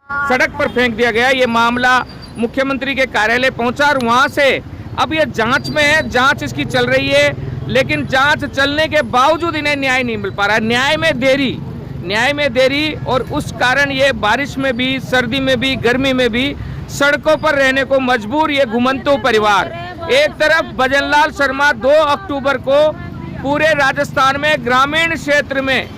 सड़क पर फेंक दिया गया। ये मामला मुख्यमंत्री के कार्यालय पहुंचा और वहां से अब ये जांच में है, जांच इसकी चल रही है, लेकिन जांच चलने के बावजूद इन्हें न्याय नहीं मिल पा रहा है। न्याय में देरी और उस कारण ये बारिश में भी, सर्दी में भी, गर्मी में भी सड़कों पर रहने को मजबूर ये घुमंतू परिवार। एक तरफ भजनलाल शर्मा 2 अक्टूबर को पूरे राजस्थान में ग्रामीण क्षेत्र में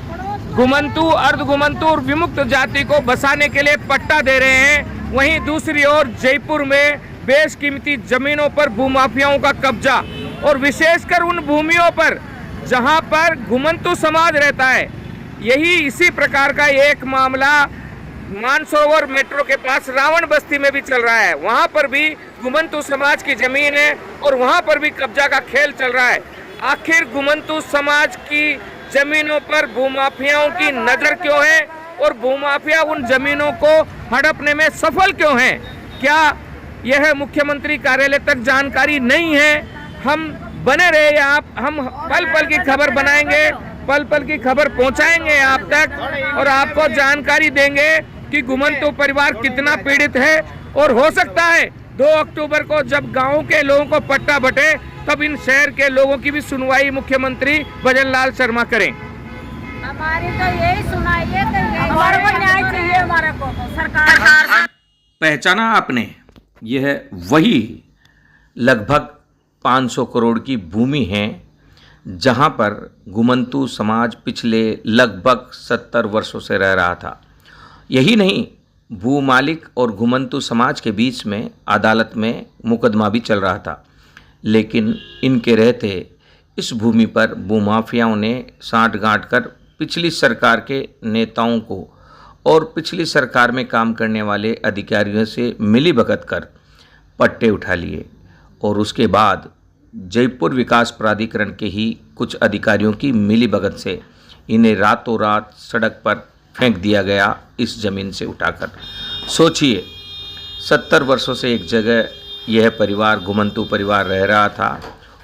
घुमंतू, अर्ध घुमंतू और विमुक्त जाति को बसाने के लिए पट्टा दे रहे हैं, वहीं दूसरी ओर जयपुर में बेशकीमती जमीनों पर भूमाफियाओं का कब्जा और विशेषकर उन भूमियों पर जहां पर घुमंतू समाज रहता है। यही इसी प्रकार का एक मामला मानसरोवर मेट्रो के पास रावण बस्ती में भी चल रहा है। वहां पर भी घुमंतू समाज की जमीन है और वहां पर भी कब्जा का खेल चल रहा है। आखिर घुमंतू समाज की जमीनों पर भूमाफियाओं की नजर क्यों है और भूमाफिया उन जमीनों को हड़पने में सफल क्यों हैं? क्या यह मुख्यमंत्री कार्यालय तक जानकारी नहीं है? हम बने रहे हम पल पल की खबर बनाएंगे, पल पल की खबर पहुंचाएंगे आप तक और आपको जानकारी देंगे कि घुमंतू परिवार कितना पीड़ित है। और हो सकता है 2 अक्टूबर को जब गांव के लोगों को पट्टा बटे तब इन शहर के लोगों की भी सुनवाई मुख्यमंत्री भजनलाल शर्मा करें। हमारी तो यही सुनाइए कि हमारे को न्याय चाहिए, हमारे को सरकार। पहचाना आपने? यह वही लगभग 500 करोड़ की भूमि है जहां पर घुमंतू समाज पिछले लगभग 70 वर्षों से रह रहा था। यही नहीं, भूमालिक और घुमंतू समाज के बीच में अदालत में मुकदमा भी चल रहा था, लेकिन इनके रहते इस भूमि पर भूमाफियाओं ने साँठ-गाँठ कर पिछली सरकार के नेताओं को और पिछली सरकार में काम करने वाले अधिकारियों से मिलीभगत कर पट्टे उठा लिए और उसके बाद जयपुर विकास प्राधिकरण के ही कुछ अधिकारियों की मिलीभगत से इन्हें रातों रात सड़क पर फेंक दिया गया इस ज़मीन से उठाकर। सोचिए, 70 वर्षों से एक जगह यह परिवार, घुमंतू परिवार रह रहा था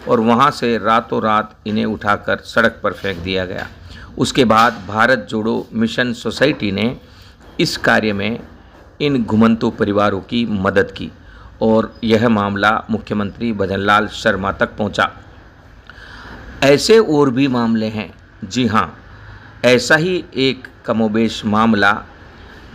और वहाँ से रातों रात इन्हें उठाकर सड़क पर फेंक दिया गया। उसके बाद भारत जोड़ो मिशन सोसाइटी ने इस कार्य में इन घुमंतू परिवारों की मदद की और यह मामला मुख्यमंत्री भजनलाल शर्मा तक पहुंचा। ऐसे और भी मामले हैं। जी हाँ, ऐसा ही एक कमोबेश मामला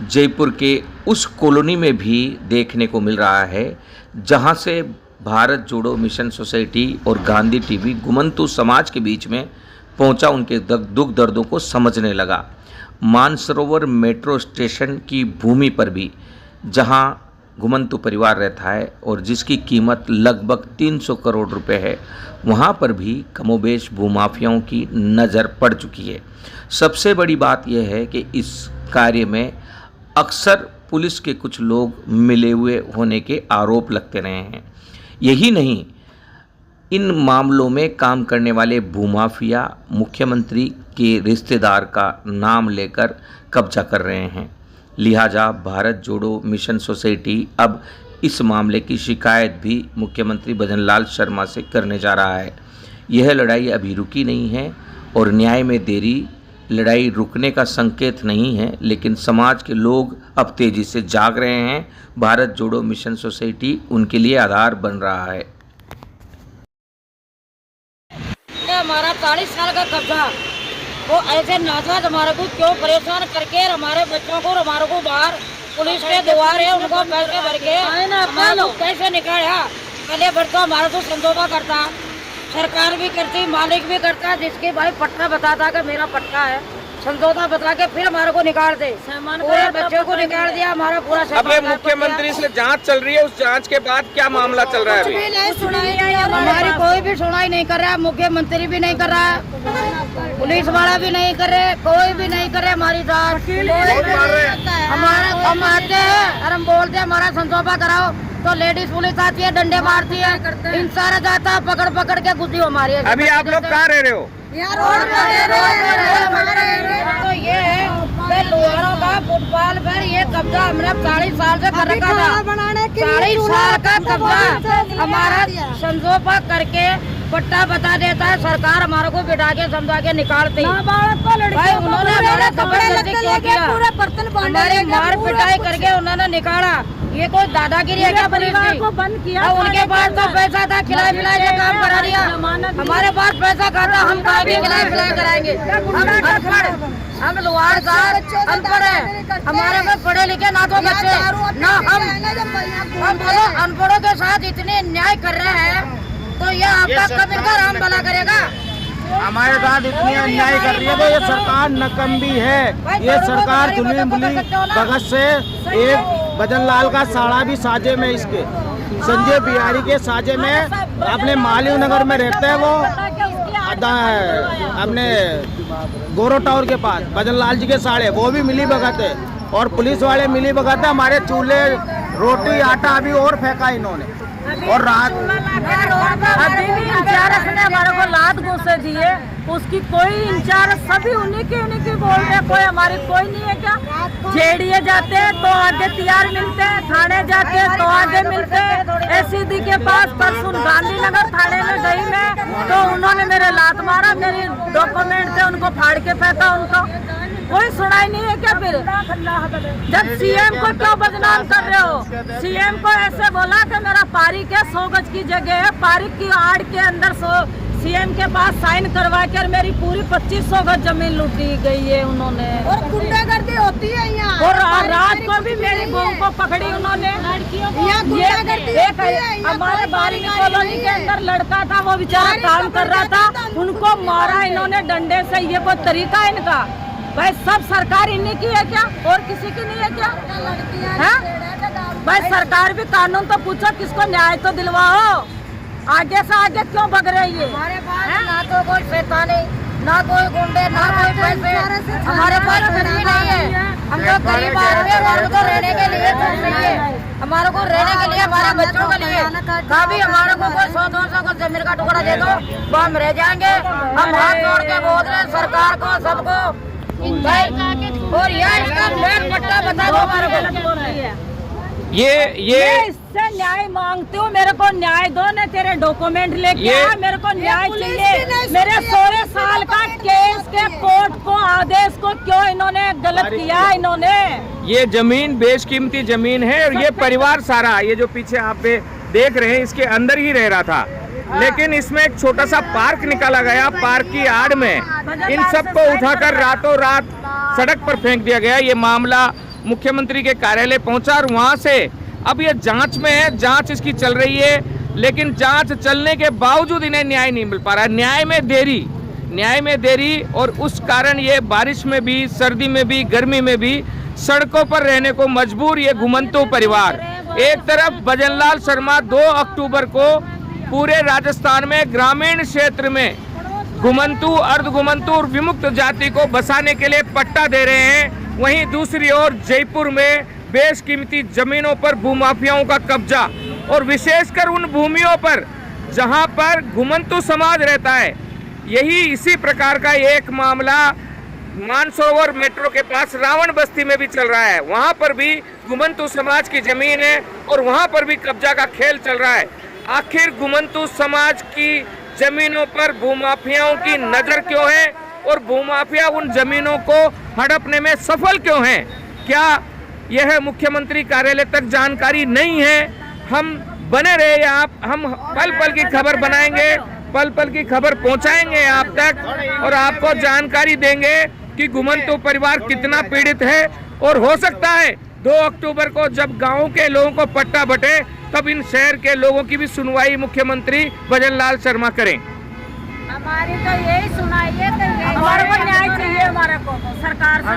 जयपुर के उस कॉलोनी में भी देखने को मिल रहा है जहां से भारत जोड़ो मिशन सोसाइटी और गांधी टीवी घुमंतू समाज के बीच में पहुंचा, उनके दुख दर्दों को समझने लगा। मानसरोवर मेट्रो स्टेशन की भूमि पर भी जहां घुमंतू परिवार रहता है और जिसकी कीमत लगभग 300 करोड़ रुपए है, वहाँ पर भी कमोबेश भूमाफियाओं की नज़र पड़ चुकी है। सबसे बड़ी बात यह है कि इस कार्य में अक्सर पुलिस के कुछ लोग मिले हुए होने के आरोप लगते रहे हैं। यही नहीं, इन मामलों में काम करने वाले भूमाफिया मुख्यमंत्री के रिश्तेदार का नाम लेकर कब्जा कर रहे हैं। लिहाजा भारत जोड़ो मिशन सोसाइटी अब इस मामले की शिकायत भी मुख्यमंत्री भजनलाल शर्मा से करने जा रहा है। यह लड़ाई अभी रुकी नहीं है और न्याय में देरी लड़ाई रुकने का संकेत नहीं है, लेकिन समाज के लोग अब तेज़ी से जाग रहे हैं। भारत जोड़ो मिशन सोसाइटी उनके लिए आधार बन रहा है। हमारा 40 साल का कब्जा, वो ऐसे नाजायज हमारे को क्यों परेशान करके हमारे बच्चों को और हमारे को बाहर पुलिस के द्वार है उनको पैसे भर के हमारे को कैसे निकाला। पहले भर तो हमारा तो समझौता करता, सरकार भी करती, मालिक भी करता, जिसके भाई पट्टा बताता कि मेरा पट्टा है, समझौता बता के फिर हमारे को निकाल दे, पूरे बच्चों को निकाल दिया। हमारा पूरा अब मुख्यमंत्री से जांच चल रही है, उस जांच के बाद क्या मामला चल रहा है? हमारी कोई भी सुनाई नहीं कर रहा है, मुख्यमंत्री भी नहीं कर रहा है, पुलिस वाला भी नहीं कर रहे, कोई भी नहीं कर रहे हमारी जांच। हमारा हम आते हैं और हम बोलते हैं हमारा समझौता कराओ तो लेडीज पुलिस आती है, डंडे मारती है, इंसान जाता है, पकड़ पकड़ के गुद्दी हमारी। अभी आप लोग कहाँ रह रहे हो? तो ये है लोहारों का फुटबॉल पर ये कब्जा हमने 40 साल से कर रखा था। 40 साल का कब्जा हमारा समझौता करके पट्टा बता देता है सरकार, हमारे को बिठा के समझा के निकालती। भाई उन्होंने हमारा जबरदस्ती क्यों किया? हमारे मार पिटाई करके उन्होंने निकाला। ये कोई दादागिरी है क्या? परिवार को बंद किया। उनके पास तो पैसा था, खिलाए पिलाए के काम करा दिया। हमारे पास पैसा खाता, हम कहाँ भी खिलाए पिलाए कराएंगे? हम अनपढ़, हम लोहार साहब अनपढ़ है, हमारे में पढ़े लिखे ना तो बच्चे ना हम बोलो अनपढ़ों के साथ इतने न्याय कर रहे हैं, तो ये आपका कब इनका राम भला करेगा? हमारे साथ इतनी अन्याय कर रही है तो ये सरकार नकम्बी है। ये सरकार दुली बुली भगत से एक भजन लाल का साड़ा भी साजे में, इसके संजय बिहारी के साजे में अपने मालिव नगर में रहते हैं। वो अपने गोरो टावर के पास भजन लाल जी के साड़े वो भी मिली भगत है, और पुलिस वाले मिली भगत है। हमारे चूल्हे रोटी आटा अभी और फेंका इन्होंने। और रात अभी भी इंचार्ज ने हमारे को लात घूसे दिए, उसकी कोई इंचार्ज सभी उन्हीं की बोल रहे, कोई हमारी कोई नहीं है क्या? जेडीए जाते हैं तो आगे तैयार मिलते हैं, थाने जाते हैं तो आगे मिलते हैं। एसीडी के पास परसों गांधीनगर थाने में गई मैं, तो उन्होंने मेरे लात मारा, मेरे डॉक्यूमेंट थे उनको फाड़ के फेंका। उनको कोई सुनाई नहीं है क्या? फिर जब सीएम को क्यों बदनाम कर रहे हो? सीएम को ऐसे बोला कि मेरा पारिक है, 100 गज की जगह है, पारिक की आड़ के अंदर सीएम के पास साइन करवा कर मेरी पूरी 2500 गज जमीन लूटी गई है उन्होंने। और गुंडागर्दी होती है यहाँ। और रात को भी मेरी बहू को पकड़ी उन्होंने। हमारे बारी कॉलोनी के अंदर लड़का था, वो बेचारा काम कर रहा था, उनको मारा इन्होंने डंडे से। ये कोई तरीका है इनका? भाई सब सरकार इन्हीं की है क्या? और किसी की नहीं है क्या? है भाई सरकार भी कानून तो पूछो, किसको न्याय तो दिलवाओ। आगे से आगे क्यों भग रही है? हमारे पास ना तो कोई शैतानी, ना कोई गुंडे, ना कोई पैसे, हमारे पास कुछ भी नहीं है। हम लोग गरीब आदमी, हमारे को रहने के लिए कुछ नहीं है, हमारे को रहने के लिए, हमारे बच्चों के लिए। कभी हमारे को कोई 100-200 को जमीन का टुकड़ा दे दो तो हम रह जाएंगे। हम हाथ जोड़ के बोल रहे हैं सरकार को, सबको। और यह इसका मेन पट्टा बता दो हमारे को। ये इससे न्याय मांगती हूँ, मेरे को न्याय दो। न तेरे डॉक्यूमेंट लेके आ, मेरे को न्याय चाहिए। मेरे 16 साल का केस के कोर्ट को आदेश को क्यों इन्होंने गलत किया? इन्होंने ये जमीन बेशकीमती जमीन है, और ये परिवार सारा, ये जो पीछे आप देख रहे हैं, इसके अंदर ही रह रहा था। लेकिन इसमें एक छोटा सा पार्क निकाला गया, पार्क की आड़ में इन सबको उठाकर रातों रात सड़क पर फेंक दिया गया। ये मामला मुख्यमंत्री के कार्यालय पहुंचा, और वहां से अब ये जांच में है, जांच इसकी चल रही है। लेकिन जांच चलने के बावजूद इन्हें न्याय नहीं मिल पा रहा है। न्याय में देरी, और उस कारण ये बारिश में भी, सर्दी में भी, गर्मी में भी सड़कों पर रहने को मजबूर ये घुमंतू परिवार। एक तरफ भजन लाल शर्मा 2 अक्टूबर को पूरे राजस्थान में ग्रामीण क्षेत्र में घुमंतू, अर्धघुमंतू और विमुक्त जाति को बसाने के लिए पट्टा दे रहे हैं, वहीं दूसरी ओर जयपुर में बेशकीमती जमीनों पर भूमाफियाओं का कब्जा, और विशेषकर उन भूमियों पर जहां पर घुमंतू समाज रहता है। यही इसी प्रकार का एक मामला मानसरोवर मेट्रो के पास रावण बस्ती में भी चल रहा है। वहां पर भी घुमंतू समाज की जमीन है, और वहां पर भी कब्जा का खेल चल रहा है। आखिर घुमंतू समाज की जमीनों पर भूमाफियाओं की नजर क्यों है, और भूमाफिया उन जमीनों को हड़पने में सफल क्यों हैं? क्या यह मुख्यमंत्री कार्यालय तक जानकारी नहीं है? हम बने रहे आप, हम पल पल की खबर बनाएंगे, पल पल की खबर पहुंचाएंगे आप तक, और आपको जानकारी देंगे कि घुमंतू परिवार कितना पीड़ित है। और हो सकता है 2 अक्टूबर को जब गाँव के लोगों को पट्टा बटे, तब इन शहर के लोगों की भी सुनवाई मुख्यमंत्री भजन लाल शर्मा करें। हमारी तो यही सुनाई है, हमारे को न्याय चाहिए, हमारे को सरकार से।